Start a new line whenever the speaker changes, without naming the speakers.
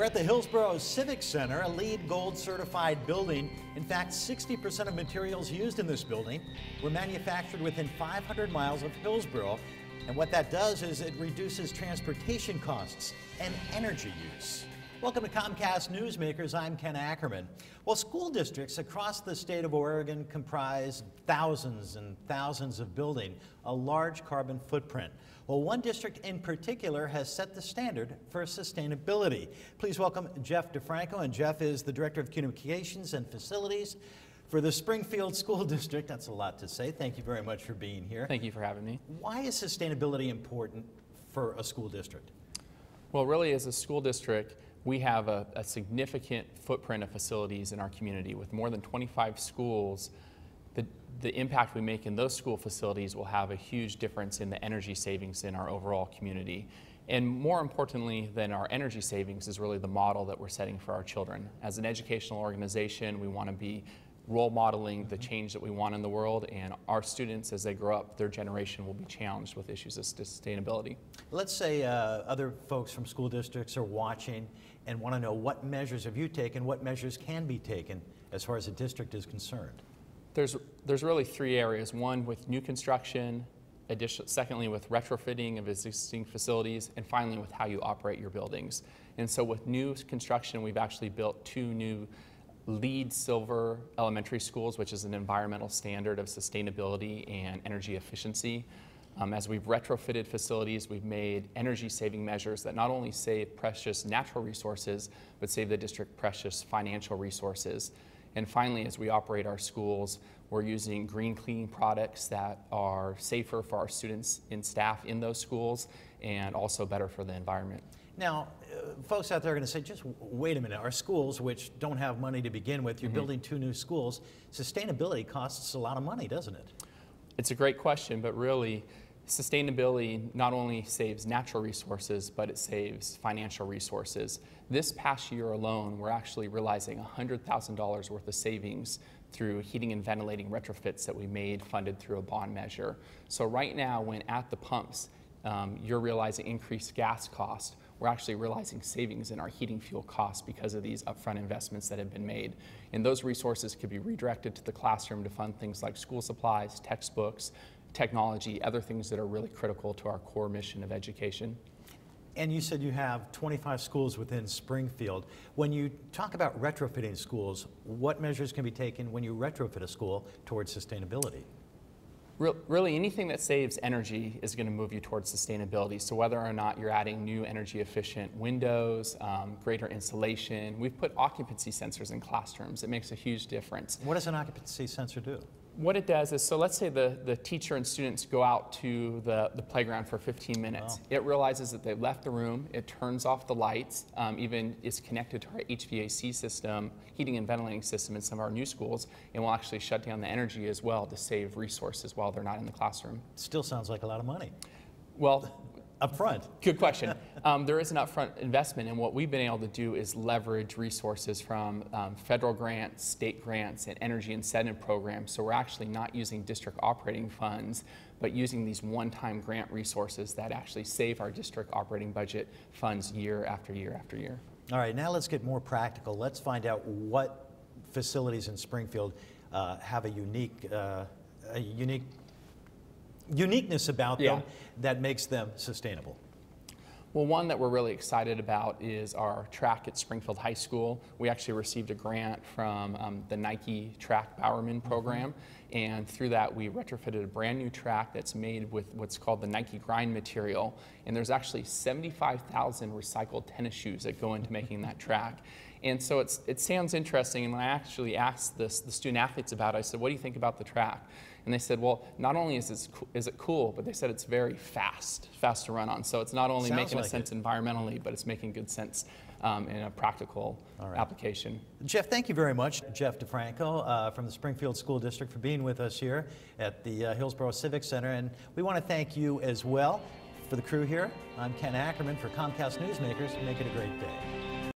We're at the Hillsborough Civic Center, a LEED Gold certified building. In fact, 60% of materials used in this building were manufactured within 500 miles of Hillsborough. And what that does is it reduces transportation costs and energy use. Welcome to Comcast Newsmakers. I'm Ken Ackerman. Well, school districts across the state of Oregon comprise thousands and thousands of buildings, a large carbon footprint. Well, one district in particular has set the standard for sustainability. Please welcome Jeff DeFranco, and Jeff is the Director of Communications and Facilities for the Springfield School District. That's a lot to say. Thank you very much for being here.
Thank you for having me.
Why is sustainability important for a school district?
Well, really, as a school district, we have a significant footprint of facilities in our community. With more than 25 schools, the impact we make in those school facilities will have a huge difference in the energy savings in our overall community. And more importantly than our energy savings is really the model that we're setting for our children. As an educational organization, we want to be role modeling the change that we want in the world, and our students, as they grow up, their generation will be challenged with issues of sustainability. Let's say
other folks from school districts are watching and want to know, what measures have you taken, what measures can be taken as far as the district is concerned?
There's really three areas. One with new construction, secondly with retrofitting of existing facilities, and finally with how you operate your buildings. And so with new construction, we've actually built two new LEED Silver elementary schools, which is an environmental standard of sustainability and energy efficiency. As we've retrofitted facilities, we've made energy saving measures that not only save precious natural resources, but save the district precious financial resources. And finally, as we operate our schools, we're using green cleaning products that are safer for our students and staff in those schools, and also better for the environment.
Now, folks out there are going to say, just wait a minute, our schools, which don't have money to begin with, you're building two new schools, sustainability costs a lot of money, doesn't it?
It's a great question, but really, sustainability not only saves natural resources, but it saves financial resources. This past year alone, we're actually realizing $100,000 worth of savings through heating and ventilating retrofits that we made funded through a bond measure. So right now, when at the pumps, you're realizing increased gas cost, we're actually realizing savings in our heating fuel costs because of these upfront investments that have been made. And those resources could be redirected to the classroom to fund things like school supplies, textbooks, technology, other things that are really critical to our core mission of education.
And you said you have 25 schools within Springfield. When you talk about retrofitting schools, what measures can be taken when you retrofit a school towards sustainability?
Really, anything that saves energy is going to move you towards sustainability. So whether or not you're adding new energy efficient windows, greater insulation, we've put occupancy sensors in classrooms. It makes a huge difference.
What does an occupancy sensor do?
What it does is, so let's say the teacher and students go out to the playground for 15 minutes.
Oh.
It realizes that they've left the room, it turns off the lights, even is connected to our HVAC system, heating and ventilating system in some of our new schools, and will actually shut down the energy as well to save resources while they're not in the classroom.
Still sounds like a lot of money.
Well,
up front.
Good question. There is an upfront investment, and what we've been able to do is leverage resources from federal grants, state grants, and energy incentive programs. So we're actually not using district operating funds, but using these one-time grant resources that actually save our district operating budget funds year after year after year.
All right, now let's get more practical. Let's find out what facilities in Springfield have a uniqueness about them that makes them sustainable.
Well, one that we're really excited about is our track at Springfield High School. We actually received a grant from the Nike Track Bowerman program, and through that we retrofitted a brand new track that's made with what's called the Nike grind material, and there's actually 75,000 recycled tennis shoes that go into making that track. And so it sounds interesting, and when I actually asked the student athletes about it, I said, what do you think about the track? And they said, well, not only is it cool, but they said it's very fast to run on. So it's not only making sense environmentally, but it's making good sense in a practical application.
Jeff, thank you very much. Jeff DeFranco from the Springfield School District for being with us here at the Hillsborough Civic Center. And we want to thank you as well. For the crew here, I'm Ken Ackerman for Comcast Newsmakers. Make it a great day.